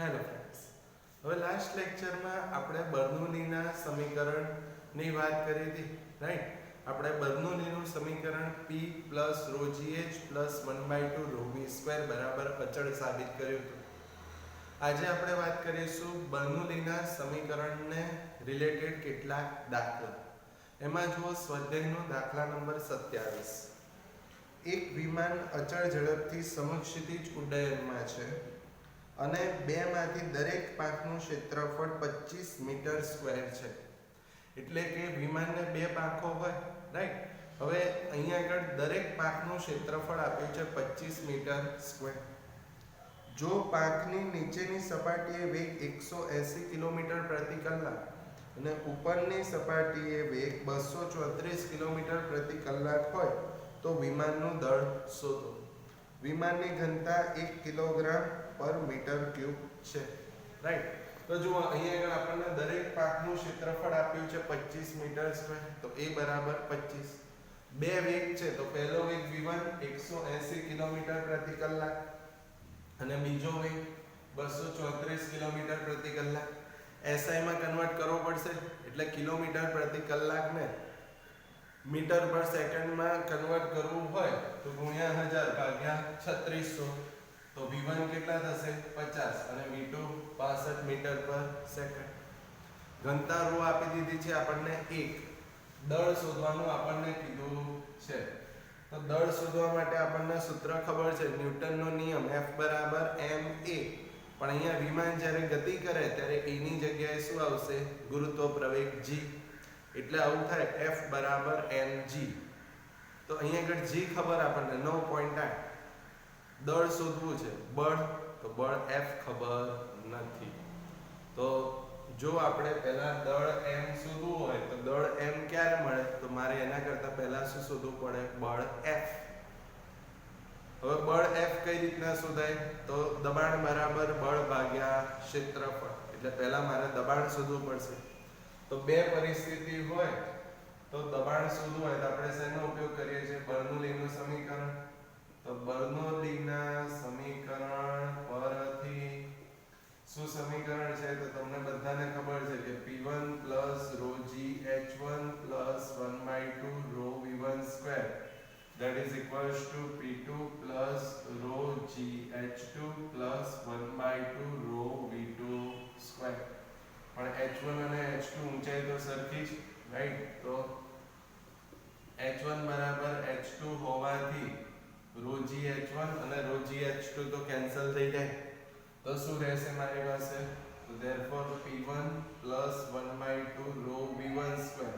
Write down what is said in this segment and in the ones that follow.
Hello friends, હવે last લેક્ચરમાં આપણે બર્નોલીના સમીકરણની વાત કરી હતી, રાઈટ? આપણે બર્નોલીનું સમીકરણ P plus rho GH plus 1/2 rho V square બરાબર અચળ સાબિત કર્યું હતું. આજે આપણે વાત કરીશું બર્નોલીના સમીકરણને રિલેટેડ કેટલાક દાખલા. એમાં જુઓ સ્વાધ્યાયનો દાખલા નંબર 27. એક વિમાન અચળ ઝડપથી સમક્ષિતિજ ઉડ્ડયનમાં છે અને બેમાંથી દરેક પાંખનું ક્ષેત્રફળ 25 મીટર સ્ક્વેર છે. એટલે કે વિમાનને બે પાંખો હોય, રાઈટ? હવે અહીંયા આગળ દરેક પાંખનું ક્ષેત્રફળ આપ્યું છે 25 મીટર સ્ક્વેર. જો પાંખની નીચેની સપાટીએ વેગ 180 કિલોમીટર પ્રતિ કલાક અને ઉપરની સપાટીએ વેગ 234 કિલોમીટર પ્રતિ કલાક હોય તો વિમાનનું દળ શોધો. વિમાનની ઘનતા 1 કિલોગ્રામ પર મીટર ક્યુબ છે, રાઈટ? તો જુઓ અહીંયા આગળ આપણને દરેક પાંખનું ક્ષેત્રફળ આપ્યું છે 25 મીટર સ્ક્વેર, તો a બરાબર 25. બે વેગ છે, તો પહેલો વેગ v1 180 કિલોમીટર પ્રતિ કલાક અને બીજો વેગ 234 કિલોમીટર પ્રતિ કલાક. SI માં કન્વર્ટ કરવો પડશે, એટલે કિલોમીટર પ્રતિ કલાકને મીટર પર સેકન્ડમાં કન્વર્ટ કરવું હોય તો ગુણ્યા 1000 ભાગ્યા 3600, તો v1 કેટલા થશે 50 અને v2 65 મીટર પર સેકન્ડ. ઘનતા ρ આપી દીધી છે આપણને 1. દળ શોધવાનું આપણને કીધું છે. તો દળ શોધવા માટે આપણને સૂત્ર ખબર છે, ન્યૂટનનો નિયમ F બરાબર ma. પણ અહીંયા વિમાન જ્યારે ગતિ કરે ત્યારે a ની જગ્યાએ શું આવશે? ગુરુત્વ પ્રવેગ g. એટલે આવું થાય F બરાબર mg. તો અહીંયા આગળ g ખબર આપણને 9.8. દળ શોધવું છે, બળ, તો બળ F ખબર નથી. તો જો આપણે પહેલા દળ m શોધવું હોય તો દળ m ક્યારે મળે? તો મારે એના કરતા પહેલા શું શોધવું પડે? બળ F. હવે બળ F કઈ રીતના શોધાય? તો દબાણ બરાબર બળ ભાગ્યા ક્ષેત્રફળ. એટલે પહેલા મારે દબાણ શોધવું પડશે. તો બે પરિસ્થિતિ હોય તો દબાણ શોધવું હોય તો આપણે શેનો ઉપયોગ કરીએ છીએ? બર્નોલીનું સમીકરણ. તો બર્નોલીના સમીકરણ પરથી શું સમીકરણ છે? તો તમને બધાને ખબર છે કે P1 rho GH1 1/2 rho V1 square that is equals to P2 rho GH2 1/2 rho V2 square. પણ H1 અને H2 ઊંચાઈ તો સરખી જ, રાઈટ? તો H1 બરાબર H2 હોવાથી રો GH1 અને રો GH2 તો કેન્સલ થઈ જાય. તો શું રહેશે મારી પાસે? તો therefore P1 1/2 rho V1 square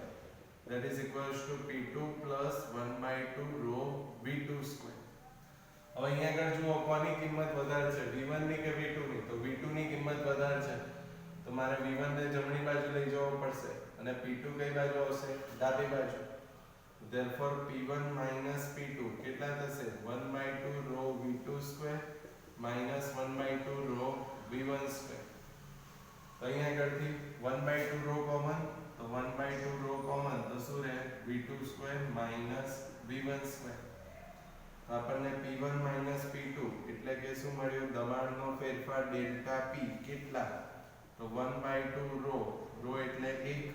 that is equals to P2 1/2 rho V2 square. હવે અહીંયા આગળ જુઓ કોની કિંમત વધારે છે, V1 ની કે V2 ની? તો V2 ની કિંમત વધારે છે, તો મારે V1 ને જમણી બાજુ લઈ જવો પડશે અને P2 કઈ બાજુ આવશે? ડાબી બાજુ. therefore P1 P2 કેટલા થશે? 1/2 rho V2 square minus 1/2 rho V1 square. તો અહીંયા આગળથી 1/2 રો કોમન, તો 1/2 રો કોમન, તો શું રહે? V2 square minus V1 square. તો આપણને P1 P2 એટલે કે શું મળ્યું? દબાણનો ફેરફાર ડેલ્ટા P કેટલા? તો 1/2 રો, રો એટલે 1,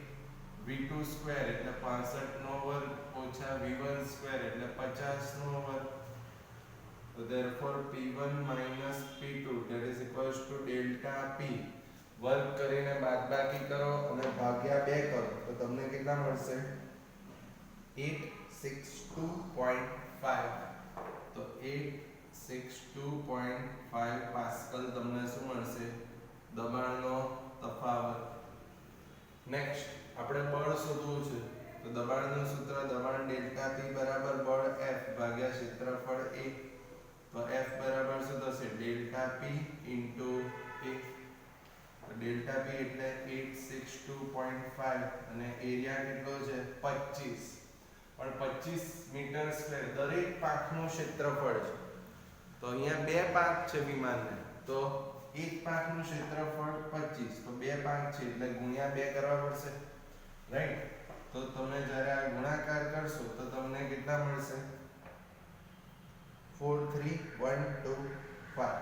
V2 સ્ક્વેર એટલે 65 નો વર્ગ ઓછા V1 સ્ક્વેર એટલે 50 નો વર્ગ. તો therefore P1 P2 that is equals to delta P. વર્ગ કરીને બાદબાકી કરો અને ભાગ્યા 2 કરો તો તમને કેટલા મળશે? 862.5. તો 862.5 પાસ્કલ તમને શું મળશે? દબાણનો તફાવત. નેક્સ્ટ આપણે બળ શોધવું છે. તો દબાણનું સૂત્ર, દબાણ ડેલ્ટા P બરાબર બળ F ભાગ્યા ક્ષેત્રફળ A. તો F બરાબર શું થશે? Delta P into A. તો ડેલ્ટા P એટલે 862.5 અને એરિયા કેટલો છે? 25. પણ 25 મીટર સ્ક્વેર દરેક પાંખનું ક્ષેત્રફળ છે. તો અહીંયા બે પાંખ છે વિમાનને, તો એક પાંખનું ક્ષેત્રફળ 25, તો બે પાંખ છે એટલે ગુણ્યા 2 કરવા પડશે, રાઈટ? તો તમે જ્યારે આ ગુણાકાર કરશો તો તમને કેટલા મળશે? 43125.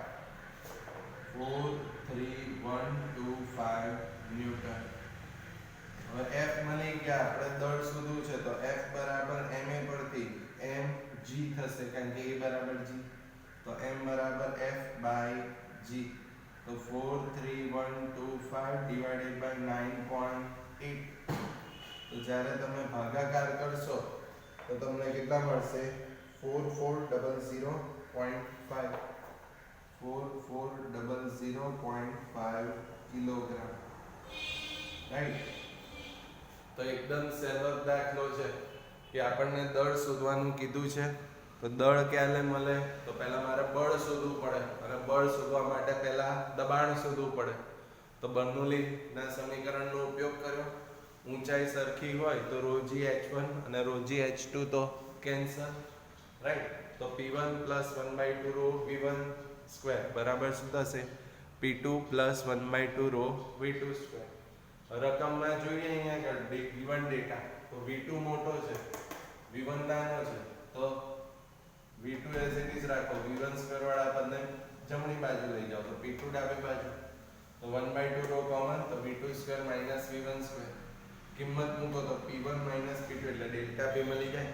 4325 ન્યૂટન. હવે F મળી ગયા, આપણે દળ શોધવું છે તો F બરાબર ma પરથી mg થશે કારણ કે a બરાબર g, તો m બરાબર F by g. તો 43125 divided by 9.8. તો જ્યારે તમે ભાગાકાર કરશો તો તમને કેટલા મળશે? 4400.5 4400.5 કિલોગ્રામ. રાઈટ. તો એકદમ સહેલો દાખલો છે કે આપણને દળ શોધવાનું કીધું છે. તો દળ ક્યારે મળે? તો પહેલા મારે બળ શોધવું પડે અને બળ શોધવા માટે પહેલા દબાણ શોધવું પડે. તો બર્નોલીના સમીકરણનો ઉપયોગ કર્યો. ઊંચાઈ સરખી હોય તો ρg h1 અને ρg h2 તો કેન્સલ. રાઈટ. તો p1 + 1/2 ρ v1 સ્ક્વેર બરાબર શું થશે? p2 + 1/2 ρ v2 square. રકમમાં જોઈએ અહીંયા આગળ v1 ડેટા, તો v2 મોટો છે, v1 નાનો છે, તો v2 એઝ ઇટ ઇઝ રાખો. v1 સ્ક્વેર વાળા પદને જમણી બાજુ લઈ જાઓ તો p2 ડાબી બાજુ, તો 1/2 ρ કોમન, તો v2 square minus v1 square. કિંમત મૂકો તો p1 માઈનસ p2 એટલે ડેલ્ટા p મળી જાય.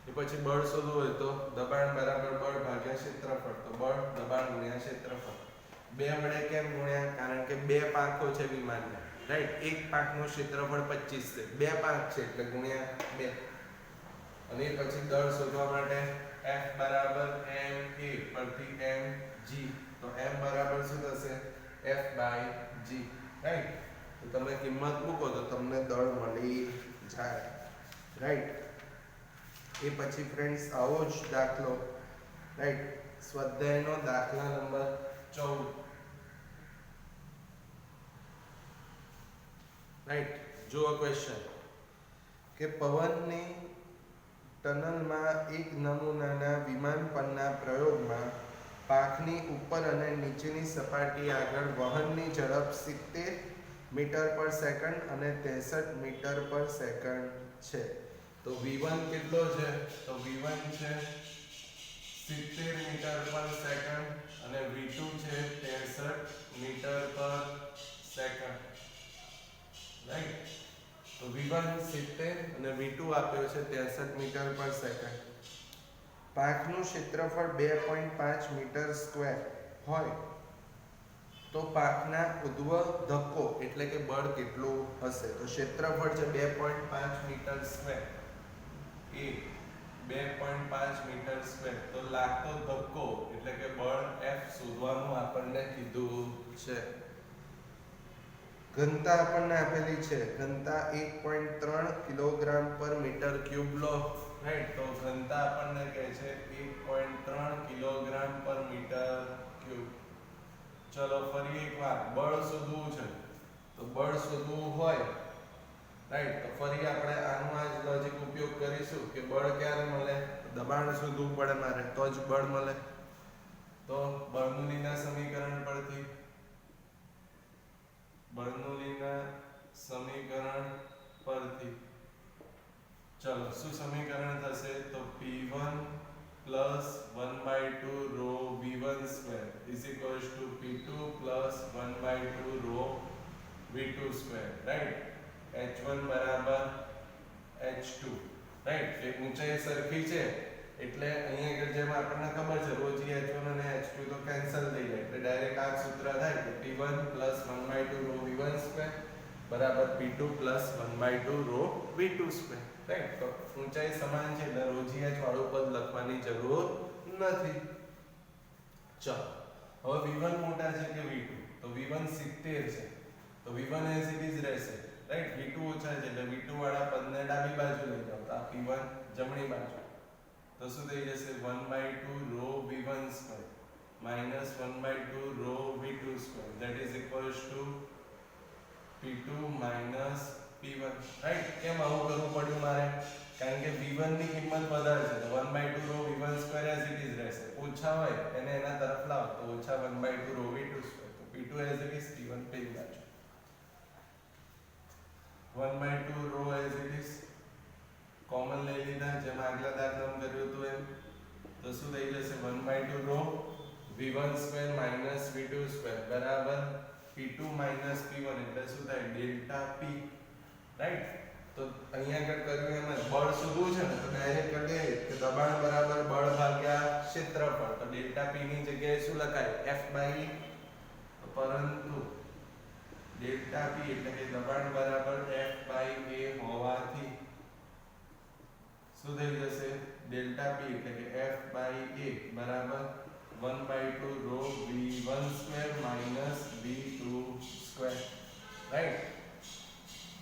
એ પછી બળ શોધવું હોય તો દબાણ બરાબર બળ ભાગ્યા ક્ષેત્રફળ, તો બળ દબાણ ગુણ્યા ક્ષેત્રફળ. બે વડે કેમ ગુણ્યા? કારણ કે બે પાંખો છે વિમાનના. રાઈટ. એક પાંખનું ક્ષેત્રફળ 25 છે, બે પાંખ છે એટલે ગુણ્યા 2. અને પછી દળ શોધવા માટે F બરાબર ma પરથી mg, તો m બરાબર શું થશે? F by g. રાઈટ. તો તમે કિંમત મૂકો તો તમને દળ મળી જાય. રાઈટ. એ પછી ફ્રેન્ડ્સ આવો જ દાખલો, રાઈટ, સ્વાધ્યાયનો દાખલા નંબર 14. રાઈટ. જુઓ ક્વેશ્ચન કે પવનની ટનલમાં એક નમૂનાના વિમાન પરના પ્રયોગમાં પાંખની ઉપર અને નીચેની સપાટી આગળ વહનની ઝડપ 70 મીટર પર સેકન્ડ અને 63 મીટર પર સેકન્ડ છે. તો v1 કેટલો છે? તો v1 છે 70 મીટર પર સેકન્ડ અને v2 છે 63 મીટર પર સેકન્ડ. રાઈટ. તો v1 70 અને v2 આપ્યો છે 63 મીટર પર સેકન્ડ. પાંખનું ક્ષેત્રફળ 2.5 મીટર સ્ક્વેર હોય તો પાંખના ઉદ્ધવ ધક્કો એટલે કે બળ કેટલું હશે? તો ક્ષેત્રફળ છે 2.5 મીટર સ્ક્વેર, એ 2.5 મીટર સ્ક્વેર, તો લાગતો ધક્કો એટલે કે બળ F શોધવાનું આપણને કીધું છે. ઘનતા આપણને આપેલી છે, ઘનતા 1.3 કિલોગ્રામ પર મીટર ક્યુબ લો. રાઈટ. તો ઘનતા આપણને કહે છે 1.3 કિલોગ્રામ પર મીટર ક્યુબ. ચલો ફરી એકવાર બળ શોધવું છે. તો બળ શોધવું હોય, રાઈટ, તો ફરી આપણે આનું આ જ લોજિક ઉપયોગ કરીશું કે બળ ક્યારે મળે? દબાણ શોધવું પડે મારે તો જ બળ મળે. તો બર્નોલીના સમીકરણ પરથી, બર્નોલીના સમીકરણ પરથી ચલો શું સમીકરણ થશે? તો p1 + 1/2 ρ v1 square p2 + 1/2 ρ v2 square. Right. h1 બરાબર h2. રાઈટ. એ ઊંચાઈ સરખી છે એટલે અહીંયા આગળ જેમ આપણને ખબર છે ρg h1 અને h2 તો કેન્સલ થઈ જાય એટલે ડાયરેક્ટ આ સૂત્ર થાય કે p1 + 1/2 ρ v1 સ્ક્વેર બરાબર p2 + 1/2 ρ v2 સ્ક્વેર. રાઈટ. તો ઊંચાઈ સમાન છે એટલે ρgh વાળું પદ લખવાની જરૂર નથી. ચલો હવે v1 મોટા છે કે v2? તો v1 70 છે તો v1 એઝ ઇટ ઇઝ રહેશે. રાઈટ. v2 ઓછા છે એટલે v2 વાળા પદને ડાબી બાજુ લઈ જાઓ તો આ p1 જમણી બાજુ, તો શું થઈ જશે? 1/2 ρ v1 square minus 1/2 ρ v2 square, that is equals to p2 minus p1. Right. કેમ આવું કરવું પડ્યું મારે? કારણ કે v1 ની કિંમત વધારે છે તો 1/2 ρ v1 square as it is રહેશે. ઓછા હોય એને એના તરફ લાવો તો ઓછા 1/2 ρ v2 square, તો p2 as it is, p1 પેલી બાજુ 1/2 ρ as it is કોમન લઈ લીધા જેમ આગલા દાખલામાં કર્યું હતું એમ. તો શું થઈ જશે? 1/2 ρ v1 square minus v2 square બરાબર p2 માઇનસ p1 એટલે શું થાય ડેલ્ટા p, રાઈટ. તો અહીંયા આગળ કર્યું એમ જ બળ શોધવું છે ને તો ડાયરેક્ટ કરી દઈએ કે દબાણ બરાબર બળ ભાગ્યા ક્ષેત્રફળ. તો ડેલ્ટા p ની જગ્યાએ શું લખાય f બાય e, પરંતુ ડેલ્ટા p એટલે કે દબાણ બરાબર f બાય a હોવાથી શું થઈ જશે ડેલ્ટા p એટલે કે f બાય a બરાબર 1/2 rho v1 square minus v2 square, right.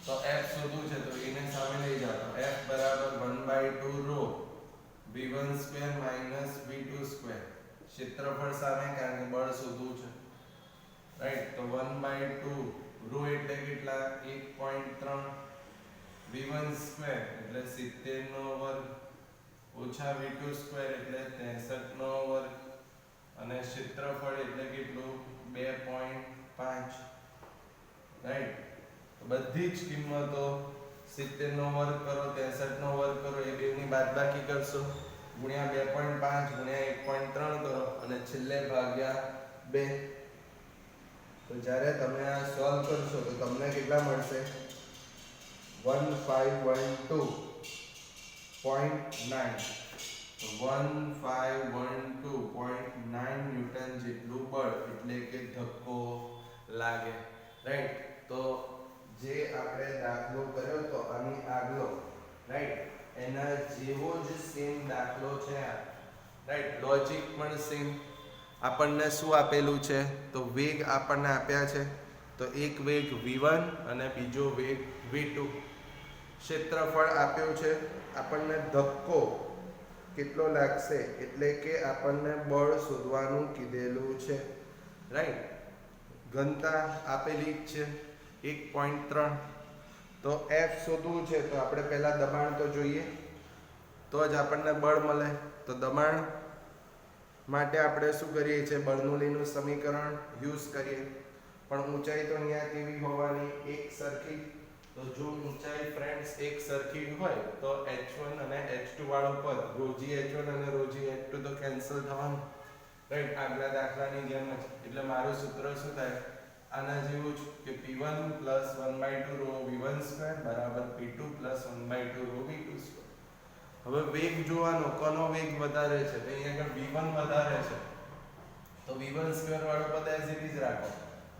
તો f શોધવું છે તો એને સામે લઈ જાઓ તો f બરાબર 1/2 rho v1 square minus v2 square, ક્ષેત્રફળ સામે કારણ કે બળ શોધવું છે, રાઈટ. તો 1/2 રો એટલે કેટલા 1.3 v1 સ્ક્વેર એટલે 70 નો વર્ગ ઓછા v2 સ્ક્વેર એટલે 63 નો વર્ગ અને ક્ષેત્રફળ એટલે કેટલું 2.5, રાઈટ. તો બધી જ કિંમતો 70 નો વર્ગ કરો 63 નો વર્ગ કરો એ બેની બાદબાકી કરશો ગુણ્યા 2.5 ગુણ્યા 1.3 કરો અને છેલ્લે ભાગ્યા 2. તો જ્યારે તમે આ સોલ્વ કરશો તો તમને કેટલા મળશે 1512.9 ન્યૂટન જેટલું બળ એટલે કે ધક્કો લાગે, રાઈટ. તો જે આપણે દાખલો કર્યો તો આની આગલો, રાઈટ, એના જેવો જ સેમ દાખલો છે આ, રાઈટ. લોજિક પણ સેમ. આપણને શું આપેલું છે તો વેગ આપણને આપ્યા છે તો એક વેગ v1 અને બીજો વેગ v2, ક્ષેત્રફળ આપ્યું છે, આપણને ધક્કો કેટલો લાગશે એટલે કે આપણને બળ શોધવાનું કીધેલું છે, રાઈટ. ઘનતા આપેલી જ છે 1.3. તો f શોધવું છે તો આપણે પહેલા દબાણ તો જોઈએ તો જ આપણને બળ મળે. તો દબાણ માટે આપણે શું કરીએ છીએ બર્નોલીનું સમીકરણ યુઝ કરીએ, પણ ઊંચાઈ તો અહીંયા કેવી હોવાની એક સરખી. તો જો ઊંચાઈ ફ્રેન્ડ્સ એક સરખી હોય તો h1 અને h2 વાળું પદ ρgh1 અને ρgh2 તો કેન્સલ થવાનું, રાઈટ. આગલા દાખલાની જેમ જ. એટલે મારું સૂત્ર શું થાય આના જેવું જ કે p1 1/2 રો v1 સ્ક્વેર બરાબર p2 1/2 રો v2 સ્ક્વેર. હવે વેગ જોવાનો કોનો વેગ વધારે છે તો અહીંયા આગળ v1 વધારે છે તો v1 સ્ક્વેર વાળો પદ એઝ ઇટ ઇઝ રાખો,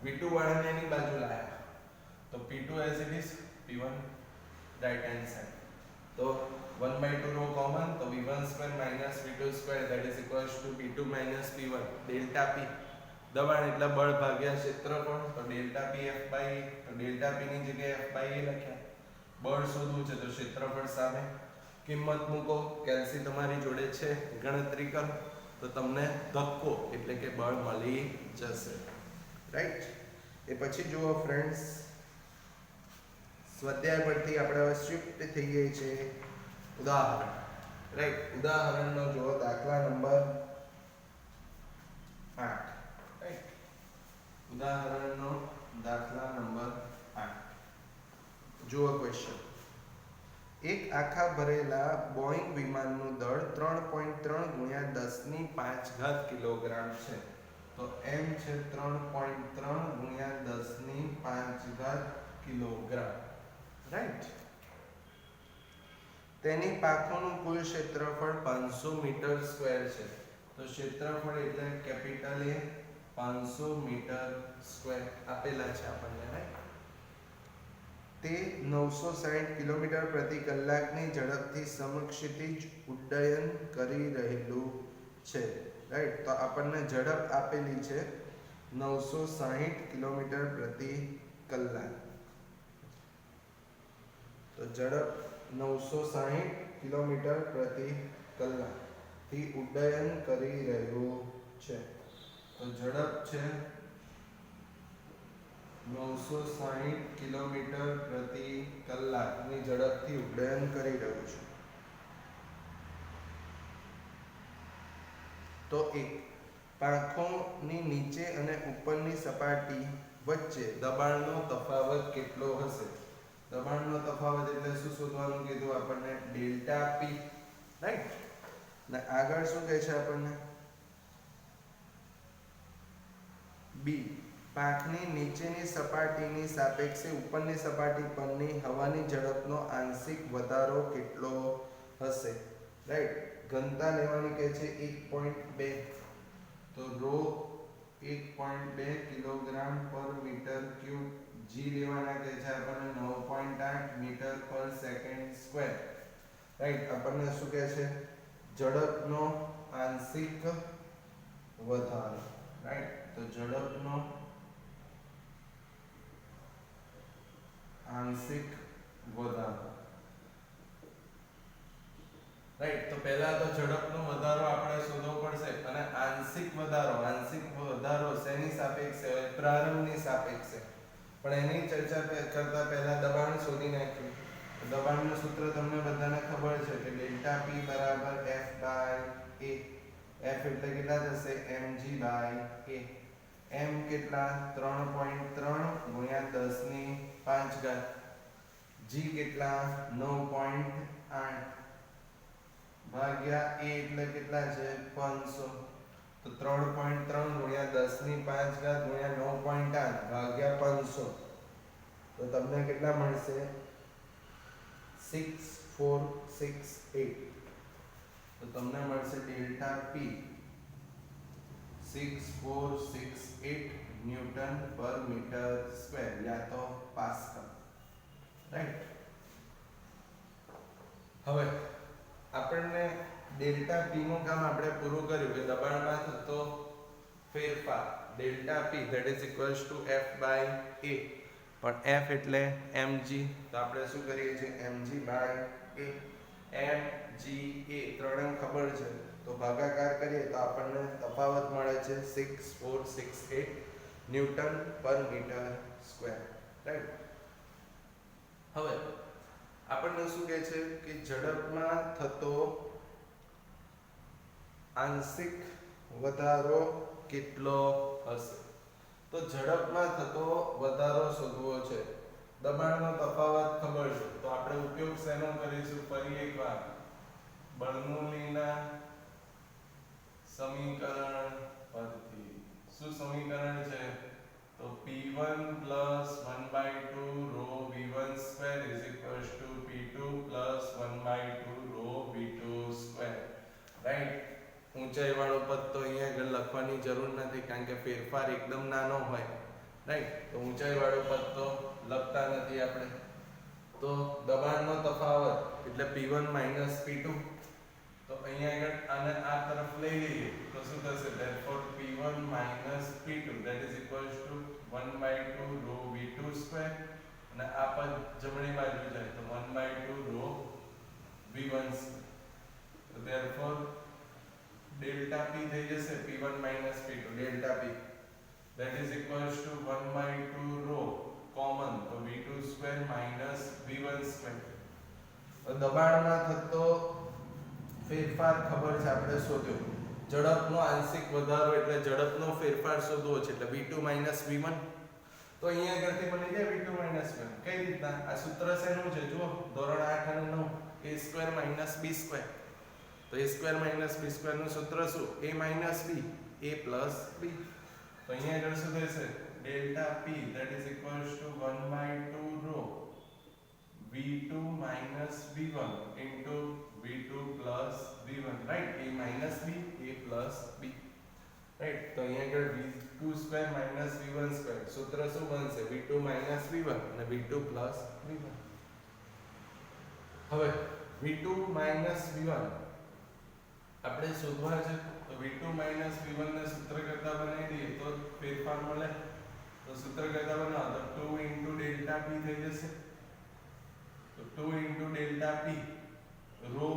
v2 વાળાને એની બાજુ લાયા તો p2 as it is p1 right hand side. તો 1/2 રો કોમન તો v1 square minus v2 square that is equals to p2 minus p1. Delta p દબાણ એટલે બળ ભાગ્યા ક્ષેત્રફળ તો delta p f by e. તો ડેલ્ટા p ની જગ્યાએ f બાય e લખ્યા. બળ શોધવું છે તો ક્ષેત્રફળ સામે કિંમત મૂકો, કેલ્સી તમારી જોડે છે, ગણતરી કરો તો તમને ધક્કો એટલે કે બળ મળી જશે, રાઈટ. એ પછી જુઓ ફ્રેન્ડ્સ સ્વાધ્યાય પરથી આપણે હવે શિફ્ટ થઈ ગઈ છે ઉદાહરણ, રાઈટ. ઉદાહરણનો જુઓ દાખલા નંબર 8, રાઈટ. ઉદાહરણનો દાખલા નંબર 8 જુઓ ક્વેશ્ચન. એક આખા ભરેલા બોઈંગ વિમાનનું દળ 3.3 ગુણ્યા 10⁵ કિલોગ્રામ છે. તો m છે 3.3 ગુણ્યા 10⁵ કિલોગ્રામ, રાઈટ. તેની પાંખોનું કુલ ક્ષેત્રફળ 500 મીટર સ્ક્વેર છે. તો ક્ષેત્રફળ એટલે કેપિટલ A 500 મીટર સ્ક્વેર આપેલા છે આપણને, રાઈટ. તે 960 કિલોમીટર પ્રતિ કલાકની ઝડપથી સમક્ષિતિજ ઉડ્ડયન કરી રહેલું છે, રાઈટ. તો આપણને ઝડપ આપેલી છે 960 કિલોમીટર પ્રતિ કલાક. તો ઝડપ 960 કિલોમીટર પ્રતિ કલાક થી ઉડ્ડયન કરી રહ્યું છે. તો ઝડપ છે 960 કિલોમીટર પ્રતિ કલાકની ઝડપથી ઉડ્ડયન કરી રહ્યું છે. તો એક પાંખોની નીચે અને ઉપરની સપાટી વચ્ચે દબાણનો તફાવત કેટલો હશે? દબાણનો તફાવત એટલે શું શોધવાનું કીધું આપણને? ડેલ્ટા પી, રાઈટ. ને આગળ શું કહે છે આપણને? બી પાંખની નીચેની સપાટીની સાપેક્ષે ઉપરની સપાટી પરની હવાની ઝડપનો આંશિક વધારો કેટલો હશે? રાઈટ, ઘનતા લેવાની કહે છે 1.2, તો રો 1.2 કિલોગ્રામ પર મીટર ક્યુબ, જી લેવાના કહે છે આપણને 9.8 મીટર પર સેકન્ડ સ્ક્વેર. રાઈટ, આપણને શું કહે છે? ઝડપનો આંશિક વધારો. રાઈટ, તો ઝડપનો આંશિક વધારો. રાઈટ, તો પહેલા તો ઝડપનો વધારો આપણે શોધવો પડશે અને આંશિક વધારો શેની સાપેક્ષે હોય? પ્રારંભની સાપેક્ષે. પણ એની ચર્ચા કરતા પહેલા દબાણ શોધી નાખ્યું. દબાણનું સૂત્ર તમને બધાને ખબર છે કે ડેલ્ટા પી બરાબર F બાય A. F એટલે કેટલા થશે? mg by A. m કેટલા? 3.3 ગુણ્યા 10 ની 5 ઘાત. g કેટલા? 9.8 ભાગ્યા A એટલે કેટલા છે? 500. તો 3.3 ગુણ્યા 10 ની 5 ઘાત ગુણ્યા 9.8 ભાગ્યા 500, તો તમને કેટલા મળશે? 6468. તો તમને મળશે ડેલ્ટા પી 6468 ન્યૂટન પર મીટર સ્ક્વેર યા તો પાસ્કલ. રાઈટ, હવે આપણને ડેલ્ટા પી નું કામ આપણે પૂરું કર્યું કે દબાણમાં થતો ફેરફાર delta P that is equals to F by A. પણ F એટલે mg, તો આપણે શું કરીએ છીએ? mg by A. mg A ત્રણેય ખબર છે, તો ભાગાકાર કરીએ તો આપણને તફાવત મળે છે 6468 ન્યૂટન પર મીટર સ્ક્વેર. રાઈટ, હવે આપણને શું કહે છે કે ઝડપમાં થતો આંશિક વધારો કેટલો હશે? તો ઝડપમાં થતો વધારો શોધવો છે. દબાણનો તફાવત ખબર છે, તો આપણે ઉપયોગ શેનો કરીશું? ફરી એકવાર બર્નોલીના સમીકરણ પરથી. શું સમીકરણ છે? તો P1 1/2 rho V1 square is equals to P2 1/2 rho V2 square. Right, ઊંચાઈ વાળો પદ તો અહીંયા આગળ લખવાની જરૂર નથી કારણ કે ફેરફાર એકદમ નાનો હોય. રાઈટ, તો ઊંચાઈ વાળો પદ તો લખતા નથી આપણે. તો દબાણનો તફાવત એટલે P1 P2, તો અહીંયા આગળ આને આ તરફ લઈ લઈએ તો શું થશે? therefore P1 P2 that is equals to 1/2 rho V2 square, અને આ પદ જમણી બાજુ જાય તો 1/2 rho V1 square. તો therefore ડેલ્ટા P થઈ જશે P1 P2 delta P that is equals to 1/2 rho common, તો V2 square minus V1 square. તો દબાણમાં થતો ફેરફાર ખબર છે, આપણે શોધ્યો. ઝડપનો આંશિક વધારો એટલે ઝડપનો ફેરફાર શોધવો છે એટલે V2 V1. તો અહીંયા આગળથી બની જાય V2 V1. કઈ રીતના? આ સૂત્ર શેનું છે? જુઓ, ધોરણ 8 અને 9 a² - b². તો a² - b² નું સૂત્ર શું? a - b a + b. તો અહીંયા આગળ શું થશે? Delta p that is equals to 1/2 rho V2 - V1 into V2 plus V1. right, a minus b a plus b. right, તો અહીંયા આગળ V2 square minus V1 square સૂત્ર શું બનશે? V2 minus V1 અને V2 plus V1. હવે V2 minus V1 આપણે શોધવા છે, તો V2 minus V1 ને સૂત્ર કરતા બનાવી દઈએ તો ફેરફાર મળે. તો સૂત્ર કરતા બનાવો તો 2 into delta p થઈ જશે. તો 2 into delta p રો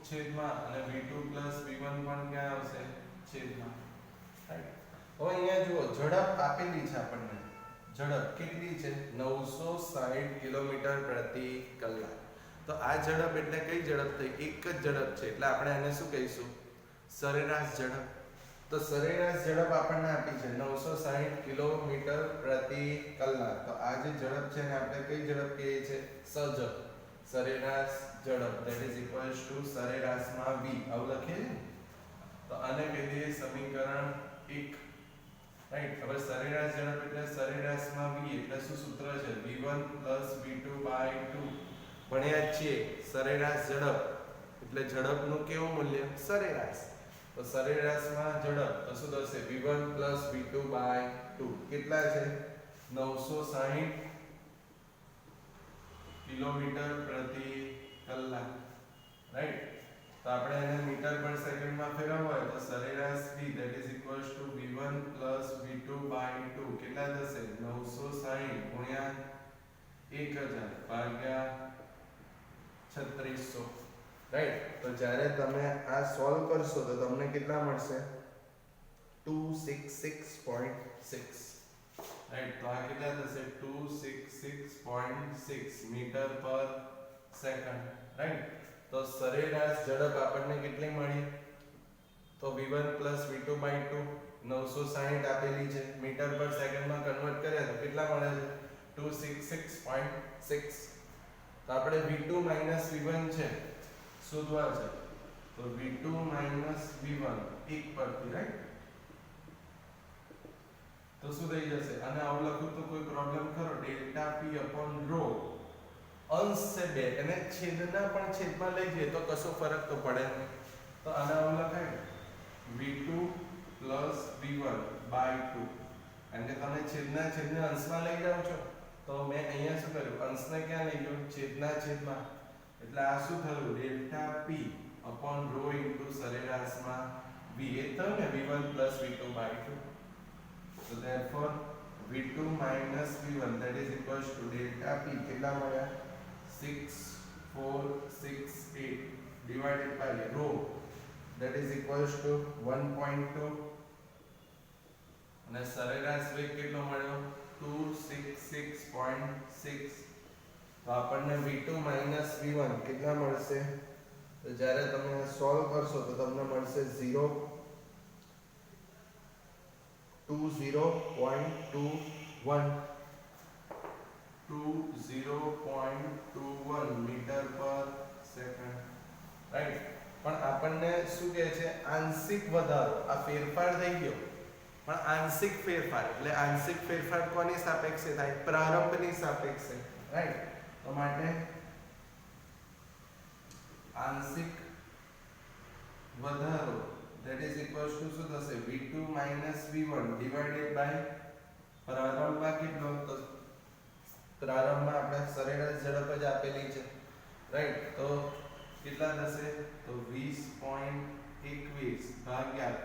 છેદમાં અને V2 plus V1 પણ ક્યાં આવશે? છેદમાં. રાઈટ, હવે અહીંયા જુઓ, ઝડપ આપેલી છે આપણને. ઝડપ કેટલી છે? 960 કિલોમીટર પ્રતિ કલાક. તો આ ઝડપ એટલે કઈ ઝડપ થઈ? એક જ ઝડપ છે એટલે આપણે એને શું કહીશું? સરેરાશ ઝડપ. તો સરેરાશ ઝડપ આપણને આપી છે 960 કિલોમીટર પ્રતિ કલાક. તો આ જે ઝડપ છે ને આપણે કઈ ઝડપ કહીએ છીએ? સજડ સરેરાશ ઝડપ that is equals to સરેરાશમાં v. આવું લખીએ. તો આને કહી દઈએ સમીકરણ 1. રાઈટ. હવે સરેરાશ ઝડપ એટલે સરેરાશમાં v એટલે શું સૂત્ર છે v1 v2/2. ભણ્યા જ છીએ સરેરાશ ઝડપ એટલે ઝડપનું કેવું મૂલ્ય સરેરાશ. તો સરેરાશમાં ઝડપ તો શું થશે v1 v2/2. કેટલા છે 960 કિલોમીટર પ્રતિ કલાક. રાઈટ. તો આપણે એને મીટર પર સેકન્ડમાં ફેરવવું હોય તો સરેરાશ v that is equals to v1 v2/2 કેટલા થશે 960 ગુણ્યા 1000 ભાગ્યા 3600. રાઈટ. તો જ્યારે તમે આ સોલ્વ કરશો તો તમને કેટલા મળશે 266.6. રાઈટ. તો આ કેટલા થશે 266.6 મીટર પર સેકન્ડ. રાઈટ. તો સરેરાશ ઝડપ આપણને કેટલી મળી તો v1 v2/2 960 આપેલી છે મીટર પર સેકન્ડમાં કન્વર્ટ કરીએ તો કેટલા મળે છે 266.6. તો આપણે v2 v1 છે શોધવા છે તો v2 v1 એક પરથી. રાઈટ. તો શું થઈ જશે અને આવું લખું તો કોઈ પ્રોબ્લેમ ખરો ડેલ્ટા p અપોન રો અંશ છે બે એને છેદના પણ છેદમાં લઈ જઈએ તો કશો ફરક તો પડે નહીં. તો આને આવું લખાય v2 v1/2. કારણ કે તમે છેદને અંશમાં લઈ જાઓ છો તો મેં અહીંયા શું કર્યું અંશને ક્યાં લઈ ગયો છેદના છેદમાં. એટલે આ શું થયું delta p upon rho into સરેરાશમાં v એ થયું ને v1 v2/2. So therefore v2 v1 that is equals to delta p કેટલા મળ્યા 6468 divided by rho that is equals to 1.2 અને સરેરાશ વેગ કેટલો મળ્યો 266.6. તો આપણને v2 v1 કેટલા મળશે તો જ્યારે તમે સોલ્વ કરશો તો તમને મળશે 20.21 મીટર પર સેકન્ડ. રાઈટ. પણ આપણને શું કહે છે આંશિક વધારો આ ફેરફાર થઈ ગયો પણ આંશિક ફેરફાર એટલે આંશિક ફેરફાર કોની સાપેક્ષે થાય પ્રારંભની સાપેક્ષે. રાઈટ. તો માટે આંશિક વધારો that is equals to શું થશે v2 v1 divided by પ્રારંભમાં કેટલો તો પ્રારંભમાં આપણે સરેરાશ ઝડપ જ આપેલી છે. રાઈટ. તો કેટલા થશે તો 20.21 ભાગ્યા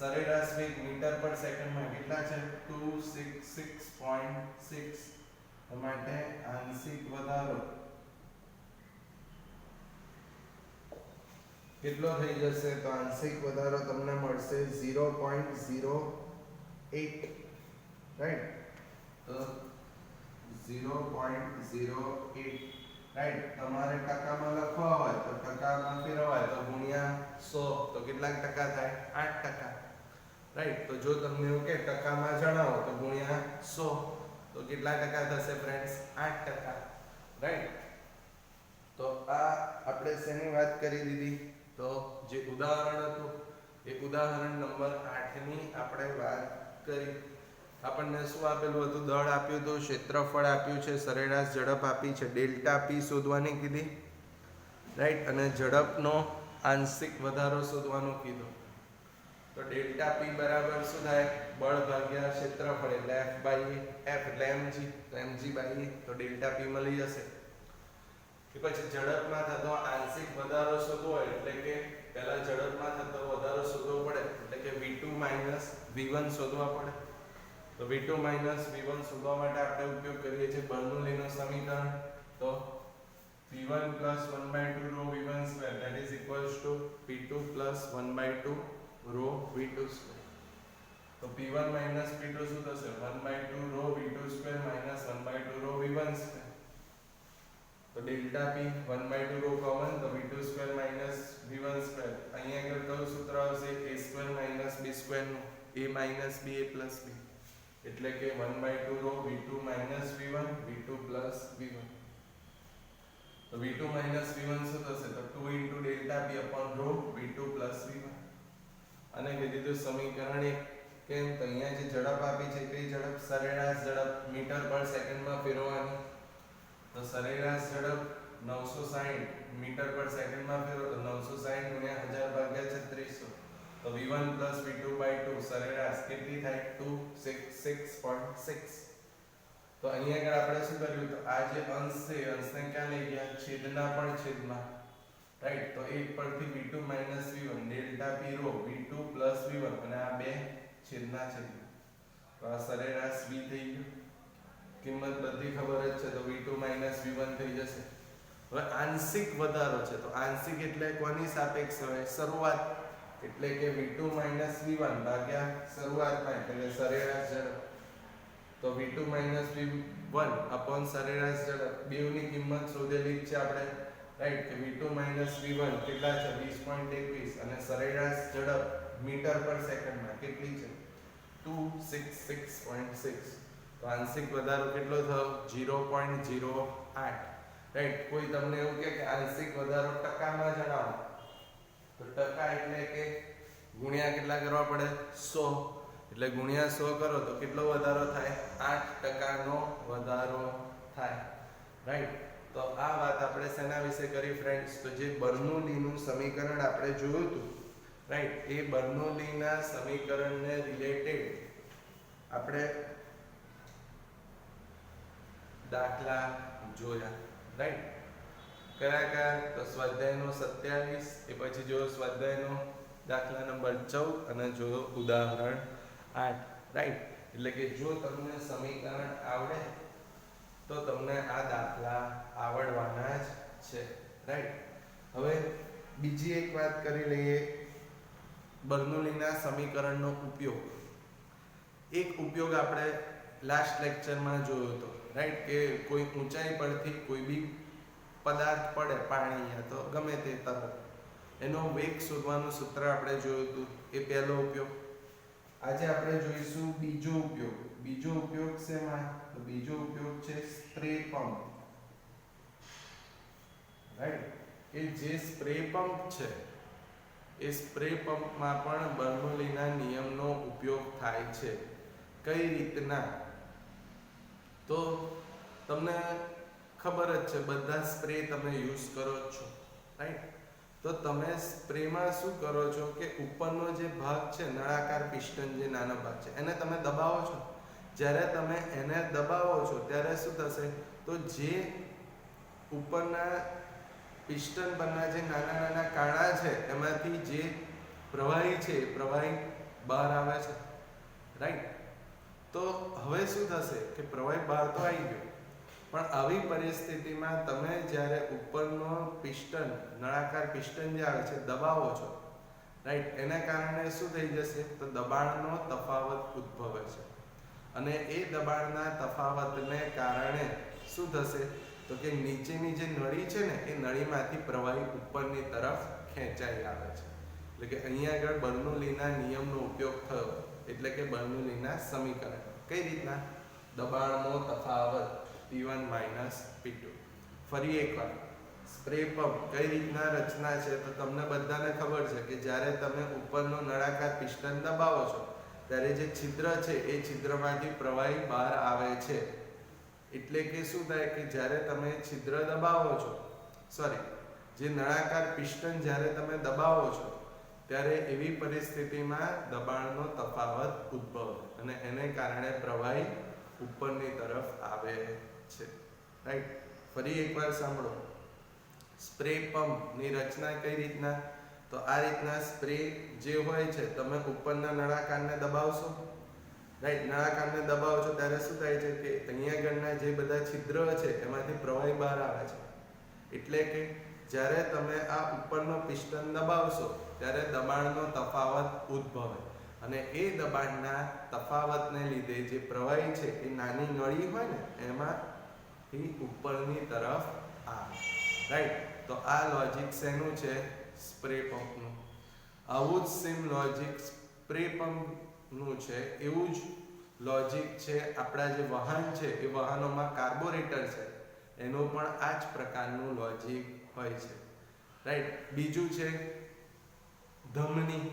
સરેરાશ વેગ મીટર પર સેકન્ડમાં કેટલા છે 266.6. માટે આંશિક વધારો કેટલો થઈ જશે તો આંશિક વધારો તમને મળશે 0.08. રાઈટ. તો 0.08. રાઈટ. તમારે ટકામાં લખવા હોય તો ટકામાં ફેરવાય તો ગુણ્યા 100 તો કેટલા ટકા થાય 8%. રાઈટ. તો જો તમને એવું કે ટકામાં જણાવો તો ગુણ્યા 100 તો કેટલા ટકા થશે ફ્રેન્ડ્સ 8%. રાઈટ. તો આ આપણે શેની વાત કરી દીધી તો જે ઉદાહરણ હતું એ ઉદાહરણ નંબર 8 ની આપણે વાત કરી. આપણને શું આપેલું હતું દળ આપ્યું હતું ક્ષેત્રફળ આપ્યું છે સરેરાશ ઝડપ આપી છે ડેલ્ટા p શોધવાની કીધી. રાઈટ. અને ઝડપનો આંશિક વધારો શોધવાનું કીધું. તો ડેલ્ટા p બરાબર શું થાય બળ ભાગ્યા ક્ષેત્રફળ એટલે f એટલે mg તો mg બાય તો ડેલ્ટા p મળી જશે. કે પછી ઝડપમાં થતો આંશિક વધારો શોધવો હોય એટલે કે પહેલા ઝડપમાં થતો વધારો શોધવો પડે એટલે કે v2 v1 શોધવા પડે. તો v2 v1 શોધવા માટે આપણે ઉપયોગ કરીએ છીએ બર્નોલીનું સમીકરણ. તો p1 1/2 rho v1 square that is equals to p2 1/2 rho v2 square. તો p1 p2 શું થશે 1/2 rho v2 square minus 1/2 rho v1 square. તો ડેલ્ટા p 1/2 rho કોમન તો v2 square minus v1 square. અહીંયા આગળ કયું સૂત્ર આવશે a square minus b square નું a minus b a plus b એટલે કે 1/2 rho v2 minus v1 v2 plus v1. તો v2 minus v1 શું થશે તો 2 into delta p upon rho v2 plus v1 અને કીધું સમીકરણ 1 કેમ તો અહીંયા જે ઝડપ આપી છે કઈ ઝડપ સરેરાશ ઝડપ મીટર પર સેકન્ડમાં ફેરવવાની તો સરેરાશ ઝડપ 960 મીટર પર સેકન્ડમાં ફેરવો તો 960 ગુણ્યા 1000 ભાગ્યા 3600 તો v1 v2/2 સરેરાશ કેટલી થાય 266.6 તો અહીંયા આગળ આપણે શું કર્યું તો આ જે અંશ છે અંશને ક્યાં લઈ ગયા છેદના પણ છેદમાં રાઈટ તો 1 પરથી v2 v1 delta p row v2 v1 અને આ બે છેદના છેદમાં તો આ સરેરાશ v થઈ ગયું કિંમત બધી ખબર જ છે તો v2 v1 થઈ જશે હવે આંશિક વધારો છે તો આંશિક એટલે કોની સાપેક્ષ હોય શરૂઆત એટલે કે v2 v1 ભાગ્યા શરૂઆતમાં એટલે સરેરાશ ઝડપ તો v2 v1 અપોન સરેરાશ ઝડપ બેવની કિંમત શોધેલી છે આપણે રાઈટ કે v2 v1 કેટલા છે 20.21 અને સરેરાશ ઝડપ મીટર પર સેકન્ડમાં કેટલી છે 266.6 તો આંશિક વધારો કેટલો થયો 0.08 રાઈટ કોઈ તમને એવું કહે કે આંશિક વધારો ટકામાં જણાવો તો ટકા એટલે કે ગુણ્યા કેટલા કરવા પડે 100 એટલે ગુણ્યા 100 કરો તો કેટલો વધારો થાય 8% નો વધારો થાય રાઈટ તો આ વાત આપણે શેના વિશે કરી ફ્રેન્ડ્સ તો જે બર્નોલીનું સમીકરણ આપણે જોયું હતું રાઈટ એ બર્નોલીના સમીકરણને રિલેટેડ આપણે દાખલા જોયા રાઈટ કયા તો સ્વાધ્યાયનો 27 એ પછી જોયો સ્વાધ્યાયનો દાખલા નંબર 14 અને જોયો ઉદાહરણ 8 રાઈટ એટલે કે જો તમને સમીકરણ આવડે તો તમને આ દાખલા આવડવાના જ છે રાઈટ હવે બીજી એક વાત કરી લઈએ બર્નોલીના સમીકરણનો ઉપયોગ એક ઉપયોગ આપણે લાસ્ટ લેક્ચરમાં જોયો હતો રાઈટ કે કોઈ ઊંચાઈ પરથી કોઈ બી પદાર્થ પડે પાણી યા તો ગમે તે તરફ એનો વેગ શોધવાનું સૂત્ર આપણે જોયું હતું એ પહેલો ઉપયોગ આજે આપણે જોઈશું બીજો ઉપયોગ શેમાં તો બીજો ઉપયોગ છે સ્પ્રે પંપ રાઈટ કે જે સ્પ્રે પંપ છે એ સ્પ્રે પંપમાં પણ બર્નોલીના નિયમનો ઉપયોગ થાય છે કઈ રીતના તો તમને ખબર જ છે બધા સ્પ્રે તમે યુઝ કરો છો રાઈટ તો તમે સ્પ્રેમાં શું કરો છો કે ઉપરનો જે ભાગ છે નળાકાર પિસ્ટન જે નાનો ભાગ છે એને તમે દબાવો છો જ્યારે તમે એને દબાવો છો ત્યારે શું થશે તો જે ઉપરના પિસ્ટન પરના જે નાના નાના કાણા છે એમાંથી જે પ્રવાહી છે પ્રવાહી બહાર આવે છે રાઈટ તો હવે શું થશે કે પ્રવાહી બહાર તો આવી ગયો પણ આવી પરિસ્થિતિમાં તમે જ્યારે ઉપરનો પિસ્ટન નળાકાર પિસ્ટન જે આવે છે દબાવો છો રાઈટ એના કારણે શું થઈ જશે તો દબાણનો તફાવત ઉદ્ભવે છે અને એ દબાણના તફાવતને કારણે શું થશે તો કે નીચેની જે નળી છે ને એ નળીમાંથી પ્રવાહી ઉપરની તરફ ખેંચાઈ આવે છે એટલે કે અહીંયા આગળ બર્નોલીના નિયમનો ઉપયોગ થયો એટલે કે બર્નોલીના સમીકરણ કઈ રીતના દબાણનો તફાવત P1 P2 ફરી એકવાર સ્પ્રે પંપ કઈ રીતના રચના છે તો તમને બધાને ખબર છે કે જ્યારે તમે ઉપરનો નળાકાર પિસ્ટન દબાવો છો ત્યારે જે છિદ્ર છે એ છિદ્રમાંથી પ્રવાહી બહાર આવે છે એટલે કે શું થાય કે જ્યારે તમે છિદ્ર દબાવો છો જે નળાકાર પિસ્ટન જ્યારે તમે દબાવો છો ત્યારે એવી પરિસ્થિતિમાં દબાણનો તફાવત ઉદ્ભવે અને એને કારણે પ્રવાહી ઉપરની તરફ આવે છે રાઈટ ફરી એકવાર સાંભળો સ્પ્રે પંપની રચના કઈ રીતના તો આ રીતના સ્પ્રે જે હોય છે તમે ઉપરના નળાકારને દબાવશો રાઈટ નળાકારને દબાવો છો ત્યારે શું થાય છે કે અહીંયા આગળના જે બધા છિદ્રો છે એમાંથી પ્રવાહી બહાર આવે છે એટલે કે જ્યારે તમે આ ઉપરનો પિસ્ટન દબાવશો ત્યારે દબાણનો તફાવત ઉદ્ભવે અને એ દબાણના તફાવતને લીધે જે પ્રવાહી છે એ નાની નળી હોય ને એમાંથી ઉપરની તરફ આવે રાઈટ તો આ લોજિક શેનું છે સ્પ્રે પંપનું આવું જ સેમ લોજિક સ્પ્રે પંપનું છે એવું જ લોજિક છે આપણા જે વાહન છે એ વાહનોમાં કાર્બોરેટર છે એનું પણ આ જ પ્રકારનું લોજિક હોય છે રાઈટ બીજું છે ધમની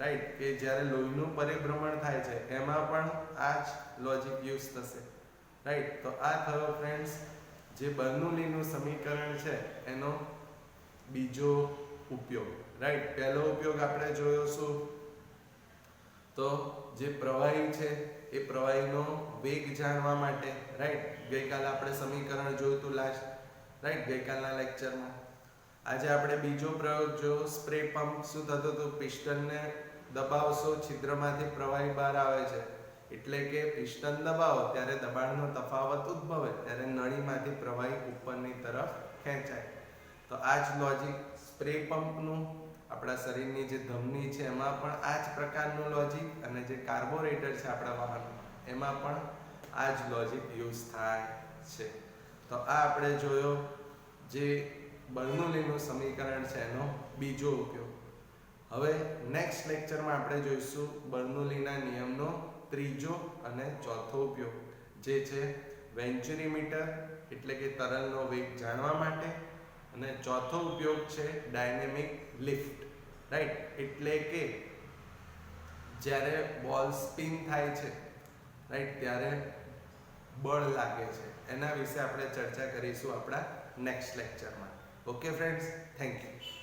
રાઈટ, કે જ્યારે લોહીનું પરિભ્રમણ થાય છે એમાં પણ આ જ લોજિક યુઝ થશે, રાઈટ. તો આ થયો ફ્રેન્ડ્સ જે બર્નોલીનું સમીકરણ છે એનો બીજો ઉપયોગ, રાઈટ. પહેલો ઉપયોગ આપણે જોયો શું, તો જે પ્રવાહી છે એ પ્રવાહીનો વેગ જાણવા માટે, રાઈટ. ગઈકાલે આપણે સમીકરણ જોયું હતું લાસ્ટ, રાઈટ, ગઈકાલના લેક્ચરમાં. આજે આપણે બીજો પ્રયોગ જોયો, સ્પ્રે પંપ. શું થતું હતું, પિસ્ટનને દબાવશો, છિદ્રમાંથી પ્રવાહી બહાર આવે છે, એટલે કે પિસ્ટન દબાવો ત્યારે દબાણનો તફાવત ઉદ્ભવે, ત્યારે નળીમાંથી પ્રવાહી ઉપરની તરફ ખેંચાય. તો આ જ લોજિક સ્પ્રે પંપનું, આપણા શરીરની જે ધમની છે એમાં પણ આ જ પ્રકારનું લોજિક, અને જે કાર્બોરેટર છે આપણા વાહનમાં એમાં પણ આ જ લોજિક યુઝ થાય છે. તો આ આપણે જોયો જે બર્નોલીનું સમીકરણ છે એનો બીજો ઉપયોગ. હવે નેક્સ્ટ લેક્ચરમાં આપણે જોઈશું બર્નોલીના નિયમનો ત્રીજો અને ચોથો ઉપયોગ, જે છે વેન્ચુરીમીટર, એટલે કે તરલનો વેગ જાણવા માટે, અને ચોથો ઉપયોગ છે ડાયનેમિક લિફ્ટ, રાઈટ. એટલે કે જ્યારે બોલ સ્પિન થાય છે, રાઈટ, ત્યારે બળ લાગે છે. એના વિશે આપણે ચર્ચા કરીશું આપણા નેક્સ્ટ લેક્ચરમાં. Okay friends, thank you.